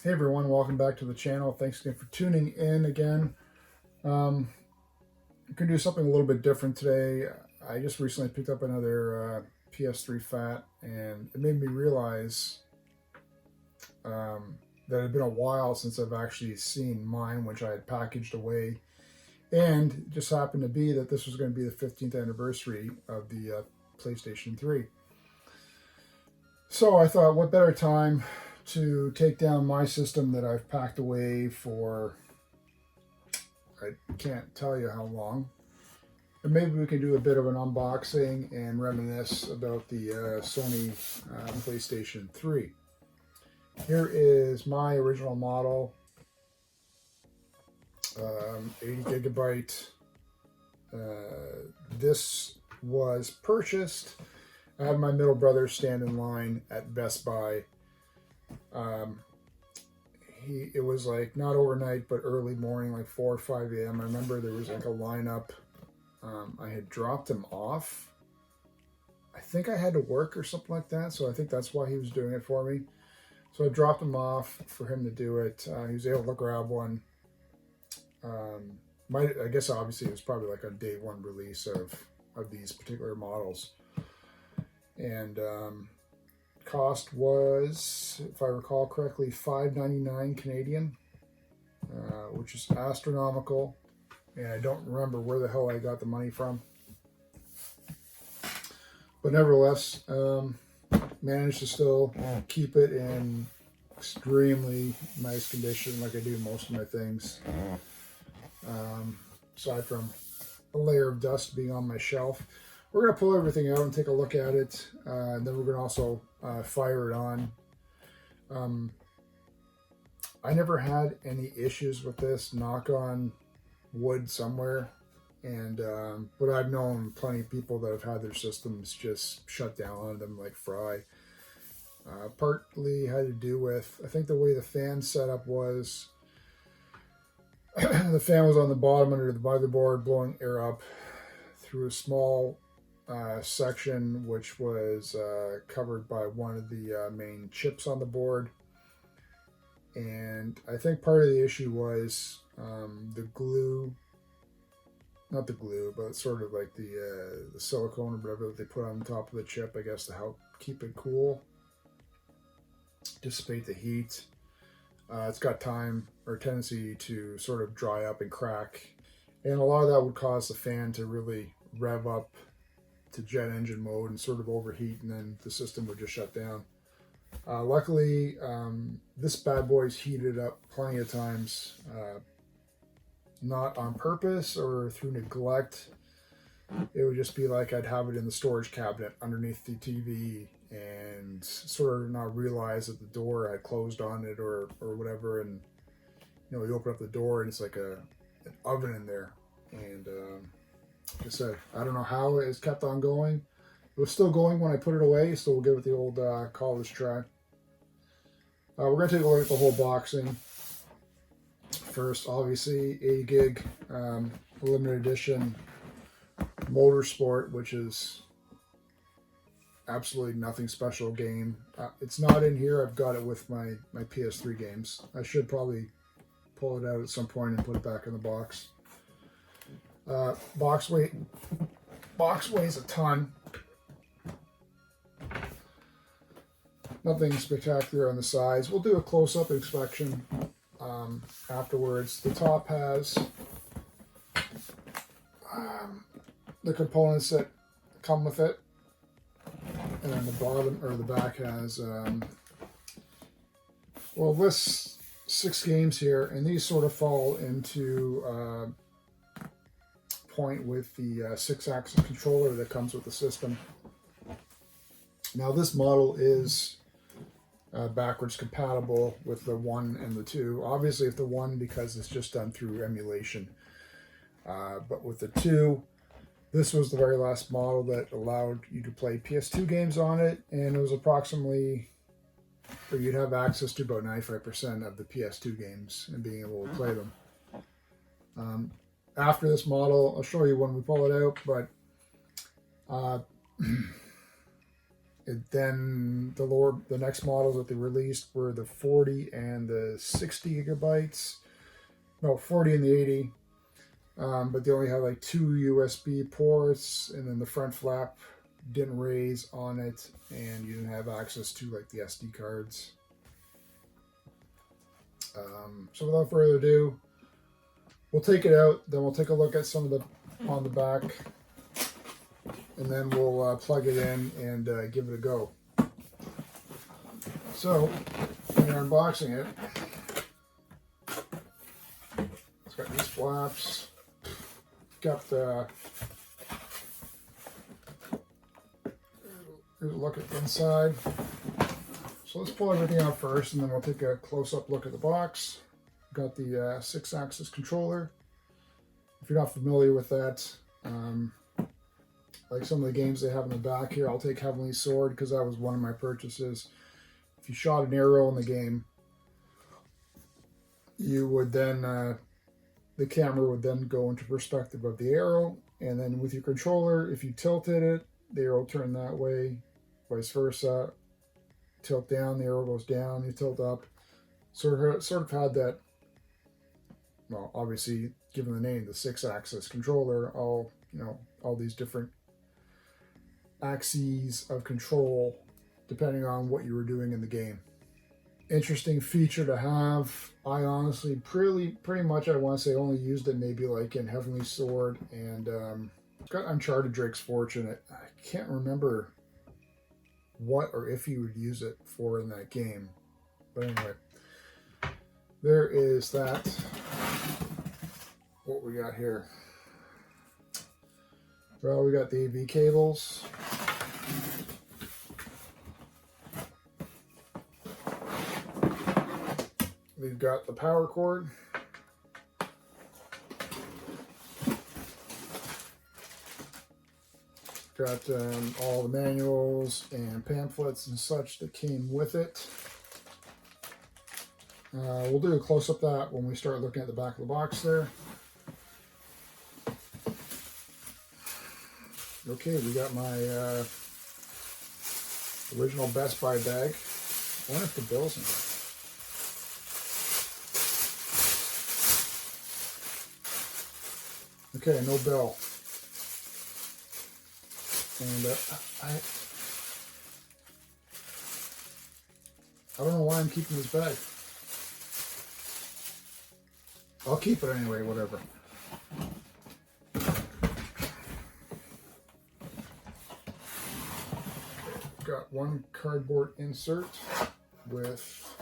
Hey everyone, welcome back to the channel. Thanks again for tuning in again. I'm going to do something a little bit different today. I just recently picked up another PS3 Fat, and it made me realize that it had been a while since I've actually seen mine, which I had packaged away. And it just happened to be that this was going to be the 15th anniversary of the PlayStation 3. So I thought, what better time to take down my system that I've packed away for, I can't tell you how long. And maybe we can do a bit of an unboxing and reminisce about the Sony PlayStation 3. Here is my original model, 80 gigabyte. This was purchased. I had my middle brother stand in line at Best Buy. It was like not overnight, but early morning, like 4 or 5 a.m. I remember there was like a lineup. I had dropped him off. I think I had to work or something like that, so I think that's why he was doing it for me. So I dropped him off for him to do it. He was able to grab one. I guess obviously it was probably like a day one release of these particular models. And cost was, if I recall correctly, $5.99 Canadian, which is astronomical. And I don't remember where the hell I got the money from. But nevertheless, managed to still keep it in extremely nice condition, like I do most of my things. Aside from a layer of dust being on my shelf. We're going to pull everything out and take a look at it, and then we're going to also fire it on. I never had any issues with this, knock on wood somewhere, and but I've known plenty of people that have had their systems just shut down on them like fry. Partly had to do with, I think the way the fan setup was, the fan was on the bottom under the motherboard blowing air up through a small section which was covered by one of the main chips on the board. And I think part of the issue was the glue, not the glue, but sort of like the silicone or whatever that they put on top of the chip, I guess, to help keep it cool, dissipate the heat. It's got time or tendency to sort of dry up and crack, and a lot of that would cause the fan to really rev up to jet engine mode and sort of overheat, and then the system would just shut down. Luckily, this bad boy's heated up plenty of times, not on purpose or through neglect. It would just be like I'd have it in the storage cabinet underneath the TV and sort of not realize that the door had closed on it or whatever, and you open up the door and it's like an oven in there. And like I said, I don't know how it's kept on going. It was still going when I put it away, so we'll give it the old college try. We're going to take a look at the whole boxing. First, obviously, 80 gig limited edition Motorsport, which is absolutely nothing special game. It's not in here. I've got it with my PS3 games. I should probably pull it out at some point and put it back in the box. Box weighs a ton. Nothing spectacular on the sides. We'll do a close-up inspection afterwards. The top has the components that come with it, and then the bottom or the back has well, it lists 6 games here, and these sort of fall into point with the 6-axis controller that comes with the system. Now this model is backwards compatible with the 1 and the 2. Obviously with the 1 because it's just done through emulation. But with the 2, this was the very last model that allowed you to play PS2 games on it, and it was approximately, or you'd have access to about 95% of the PS2 games and being able to play them. After this model, I'll show you when we pull it out, but Then the next models that they released were the 40 and the 60 gigabytes. No, 40 and the 80. But they only had like 2 USB ports, and then the front flap didn't raise on it, and you didn't have access to like the SD cards. So without further ado, we'll take it out, then we'll take a look at some of the on the back, and then we'll plug it in and give it a go. So, when you're unboxing it, it's got these flaps, got the, here's a look at the inside. So let's pull everything out first, and then we'll take a close-up look at the box. Got the 6-axis controller. If you're not familiar with that, like some of the games they have in the back here, I'll take Heavenly Sword because that was one of my purchases. If you shot an arrow in the game, you would then, the camera would then go into perspective of the arrow, and then with your controller, if you tilted it, the arrow turned that way, vice versa. Tilt down, the arrow goes down, you tilt up. Sort of had that, well, obviously, given the name, the 6-axis controller, all these different axes of control depending on what you were doing in the game. Interesting feature to have. I honestly pretty much, I want to say, only used it maybe like in Heavenly Sword and got Uncharted Drake's Fortune. I can't remember what or if you would use it for in that game. But anyway, there is that. What we got here? Well, we got the AV cables. We've got the power cord. Got all the manuals and pamphlets and such that came with it. We'll do a close-up of that when we start looking at the back of the box there. Okay, we got my original Best Buy bag. I wonder if the bill's in there. Okay, no bill. And I don't know why I'm keeping this bag. I'll keep it anyway, whatever. Got one cardboard insert with,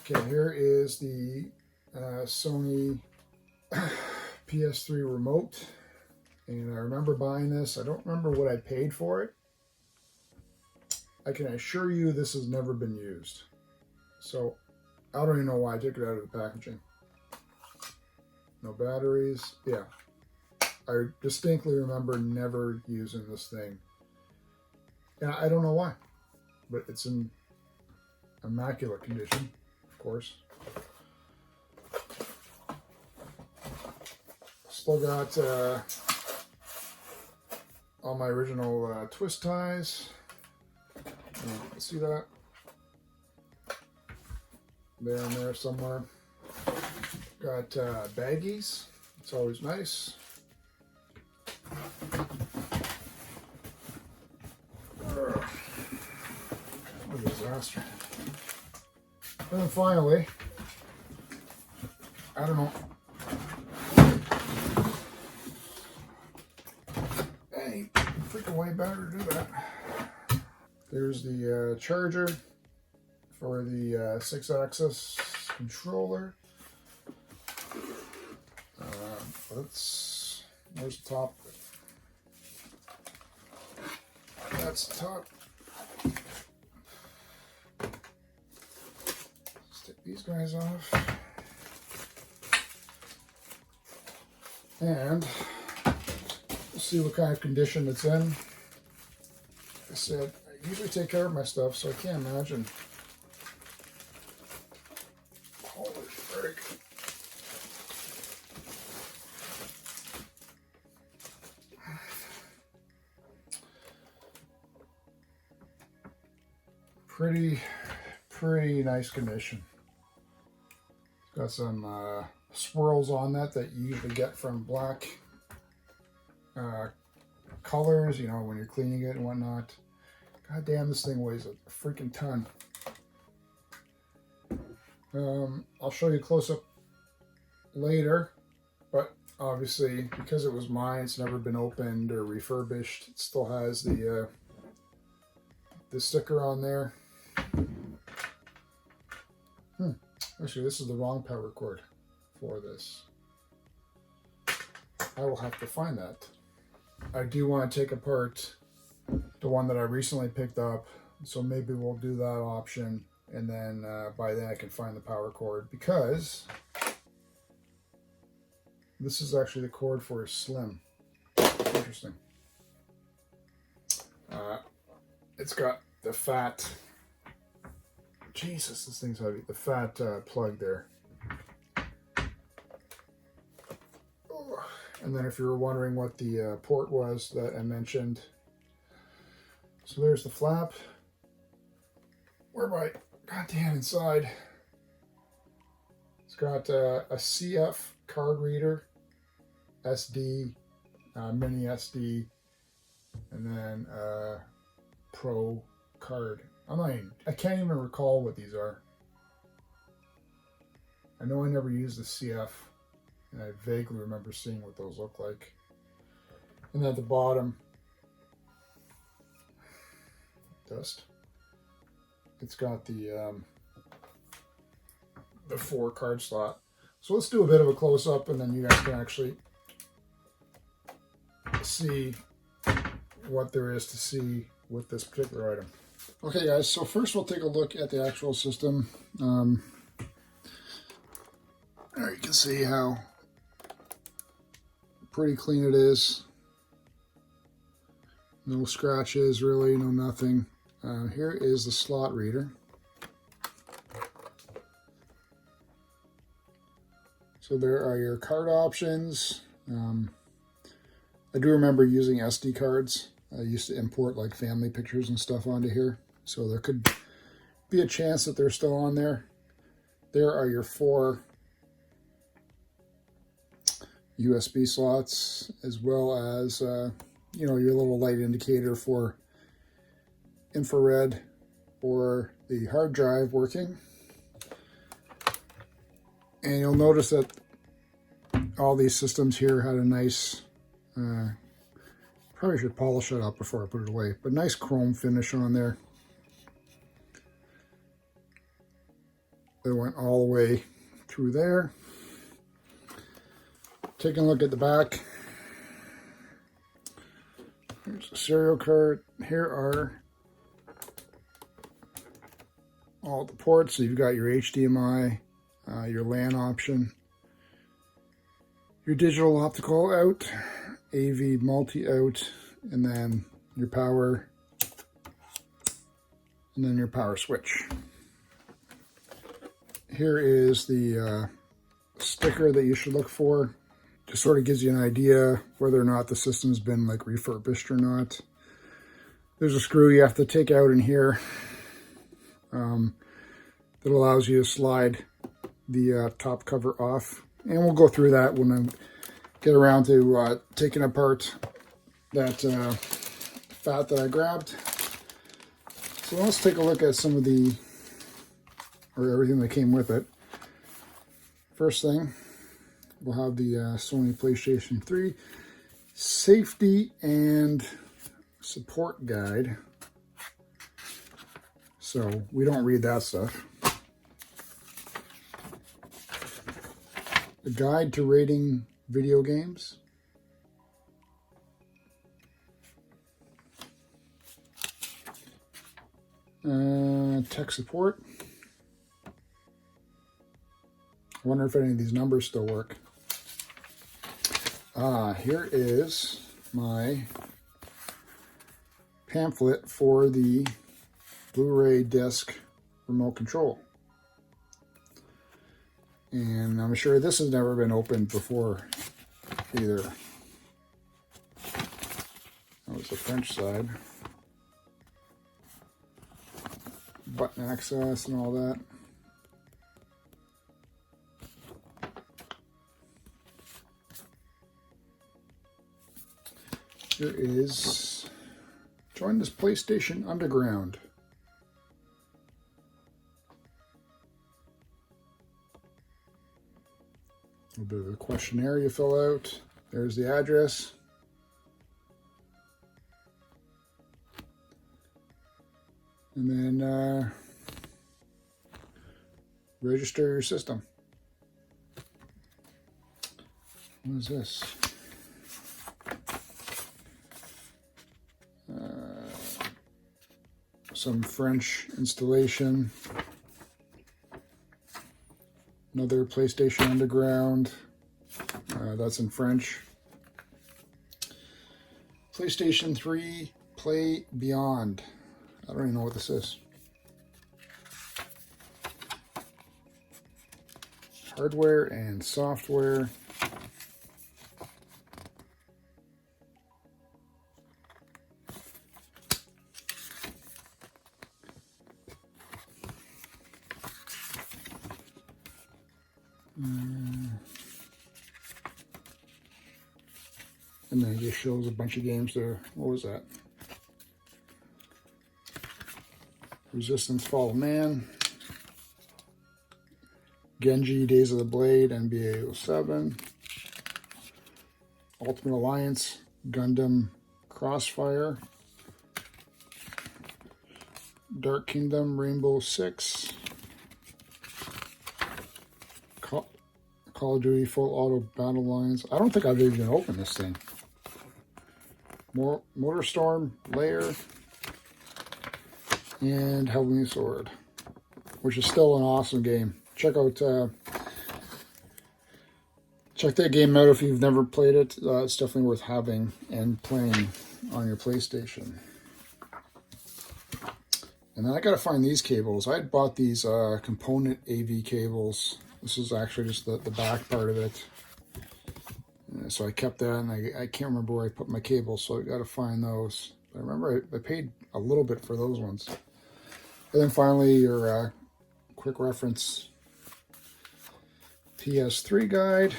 okay, here is the Sony PS3 remote. And I remember buying this. I don't remember what I paid for it. I can assure you this has never been used. So I don't even know why I took it out of the packaging. No batteries. Yeah. I distinctly remember never using this thing. And I don't know why. But it's in immaculate condition, of course. Still got all my original twist ties. See that? There and there somewhere. Got baggies. It's always nice. What a disaster. And then finally, I don't know. Hey, freaking way better to do that. There's the charger for the 6-axis controller. Where's the top? That's the top. Let's take these guys off. And we'll see what kind of condition it's in. Like I said, I usually take care of my stuff, so I can't imagine. Holy frick. pretty nice condition. Got some swirls on that you usually get from black colors, you know, when you're cleaning it and whatnot. God damn, this thing weighs a freaking ton. I'll show you a close-up later, but obviously because it was mine, it's never been opened or refurbished. It still has the sticker on there. Actually, this is the wrong power cord for this. I will have to find that. I do want to take apart the one that I recently picked up, so maybe we'll do that option, and then by then I can find the power cord, because this is actually the cord for a Slim. Interesting. It's got the fat, Jesus, this thing's heavy, the fat plug there. And then if you were wondering what the port was that I mentioned, so there's the flap. Where my goddamn inside? It's got a CF card reader, SD, mini SD, and then Pro card. I can't even recall what these are. I know I never used the CF, and I vaguely remember seeing what those look like. And at the bottom, dust. It's got the 4 card slot. So let's do a bit of a close-up, and then you guys can actually see what there is to see with this particular item. Okay guys, so first we'll take a look at the actual system. There you can see how pretty clean it is. No scratches really, no nothing. Here is the slot reader. So there are your card options. I do remember using SD cards. I used to import like family pictures and stuff onto here. So there could be a chance that they're still on there. There are your 4 USB slots, as well as, you know, your little light indicator for infrared or the hard drive working. And you'll notice that all these systems here had a nice, probably should polish it up before I put it away, but nice chrome finish on there. It went all the way through there. Taking a look at the back. Here's the serial card. Here are all the ports. So you've got your HDMI, your LAN option, your digital optical out, AV multi out, and then your power, and then your power switch. Here is the sticker that you should look for. Just sort of gives you an idea whether or not the system's been like refurbished or not. There's a screw you have to take out in here that allows you to slide the top cover off. And we'll go through that when I get around to taking apart that fat that I grabbed. So let's take a look at some of everything that came with it. First thing, we'll have the Sony PlayStation 3 safety and support guide. So we don't read that stuff. A guide to rating video games. Tech support. I wonder if any of these numbers still work. Here is my pamphlet for the Blu-ray disc remote control. And I'm sure this has never been opened before either. That was the French side. button access and all that. Here is join this PlayStation Underground. A little bit of a questionnaire you fill out. There's the address. And then register your system. What is this? Some French installation. Another PlayStation Underground. That's in French. PlayStation 3 Play Beyond. I don't even know what this is. Hardware and software. And then it just shows a bunch of games there. What was that? Resistance Fall of Man. Genji Days of the Blade, NBA 07. Ultimate Alliance, Gundam Crossfire. Dark Kingdom, Rainbow Six. Call of Duty Full Auto Battle Lines. I don't think I've even opened this thing. Motorstorm, Lair, and Heavenly Sword, which is still an awesome game. Check that game out if you've never played it. It's definitely worth having and playing on your PlayStation. And then I got to find these cables. I had bought these component AV cables. This is actually just the back part of it. So I kept that, and I can't remember where I put my cables, so I got to find those. But I remember I paid a little bit for those ones. And then finally, your quick reference PS3 guide.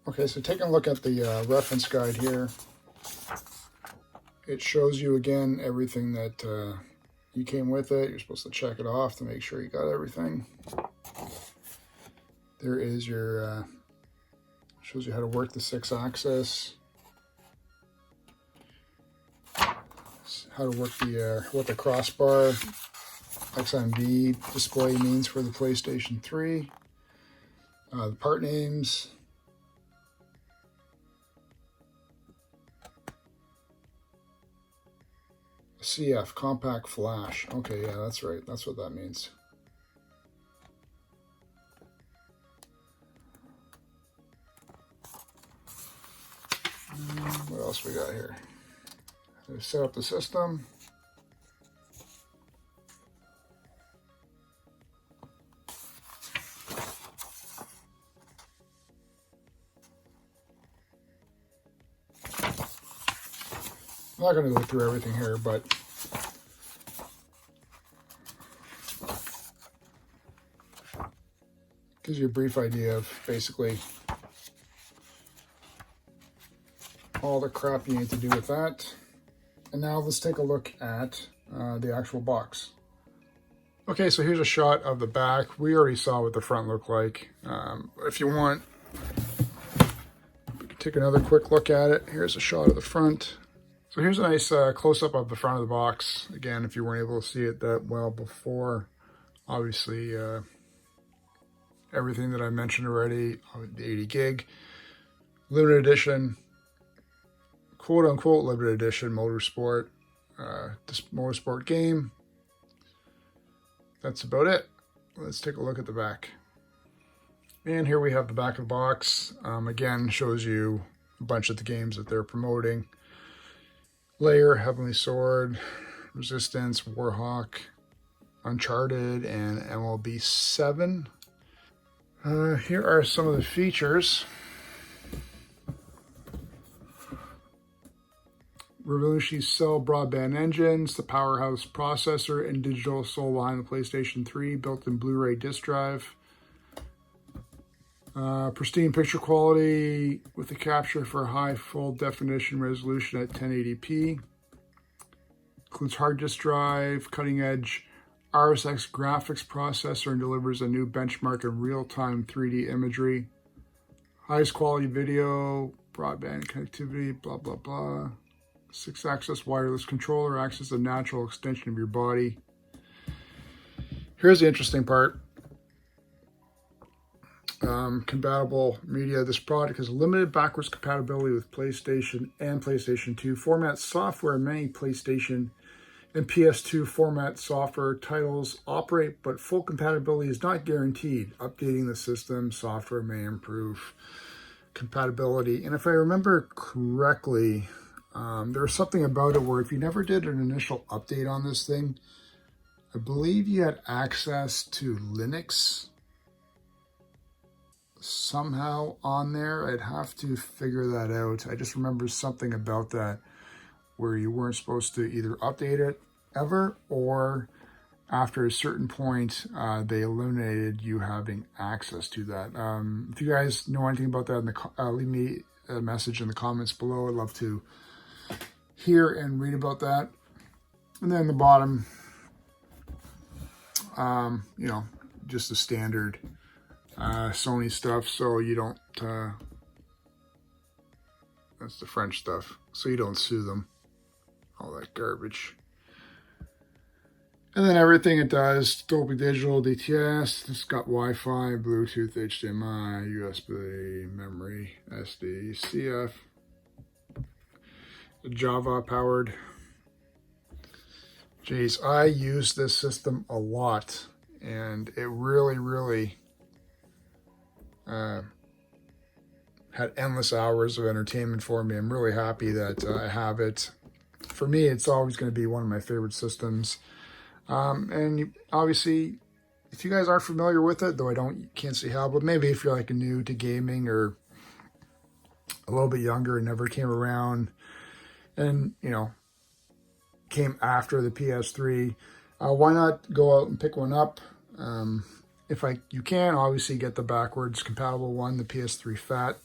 Okay, so taking a look at the reference guide here, it shows you again everything that you came with it. You're supposed to check it off to make sure you got everything. There is your, shows you how to work the 6-axis, how to work the, what the crossbar XMV display means for the PlayStation 3, the part names, CF, compact flash. Okay, yeah, that's right. That's what that means. What else we got here? Let's set up the system. I'm not going to go through everything here, but gives you a brief idea of basically all the crap you need to do with that. And now let's take a look at the actual box. Okay, so here's a shot of the back. We already saw what the front looked like. If you want, we can take another quick look at it. Here's a shot of the front. So here's a nice close-up of the front of the box. Again, if you weren't able to see it that well before, obviously everything that I mentioned already, the 80 gig, limited edition, quote-unquote limited edition motorsport, this motorsport game. That's about it. Let's take a look at the back. And here we have the back of the box. Again, shows you a bunch of the games that they're promoting. Lair, Heavenly Sword, Resistance, Warhawk, Uncharted, and MLB 7. Here are some of the features. revolutionary cell broadband engines, the powerhouse processor and digital soul behind the PlayStation 3, built-in Blu-ray disc drive. Pristine picture quality with the capture for high full definition resolution at 1080p. Includes hard disk drive, cutting edge RSX graphics processor, and delivers a new benchmark in real-time 3D imagery. Highest quality video, broadband connectivity, blah, blah, blah. 6-axis wireless controller acts as a natural extension of your body. Here's the interesting part. Compatible media. This product has limited backwards compatibility with PlayStation and PlayStation 2 format software. Many PlayStation and PS2 format software titles operate, but full compatibility is not guaranteed. Updating the system software may improve compatibility. And if I remember correctly, there was something about it where if you never did an initial update on this thing, I believe you had access to Linux somehow on there. I'd have to figure that out. I just remember something about that where you weren't supposed to either update it ever, or after a certain point, they eliminated you having access to that. If you guys know anything about that, leave me a message in the comments below. I'd love to hear and read about that. And then the bottom, you know, just the standard Sony stuff, so you don't, that's the French stuff, so you don't sue them. All that garbage. And then everything it does, Dolby Digital, DTS, it's got Wi-Fi, Bluetooth, HDMI, USB, memory, SD, CF, Java powered. Jeez, I use this system a lot, and it really had endless hours of entertainment for me. I'm really happy that I have it. For me, it's always going to be one of my favorite systems. And obviously, if you guys aren't familiar with it, though can't see how, but maybe if you're like new to gaming or a little bit younger and never came around and, you know, came after the PS3, why not go out and pick one up? You can obviously get the backwards compatible one, the PS3 Fat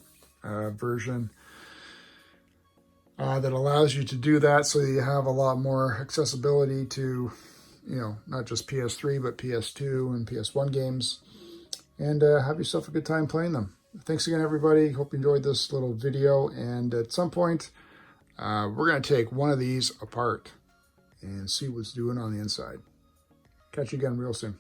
version, that allows you to do that, so you have a lot more accessibility to, you know, not just PS3 but PS2 and PS1 games, and have yourself a good time playing them. Thanks again, everybody. Hope you enjoyed this little video, and at some point we're going to take one of these apart and see what's doing on the inside. Catch you again real soon.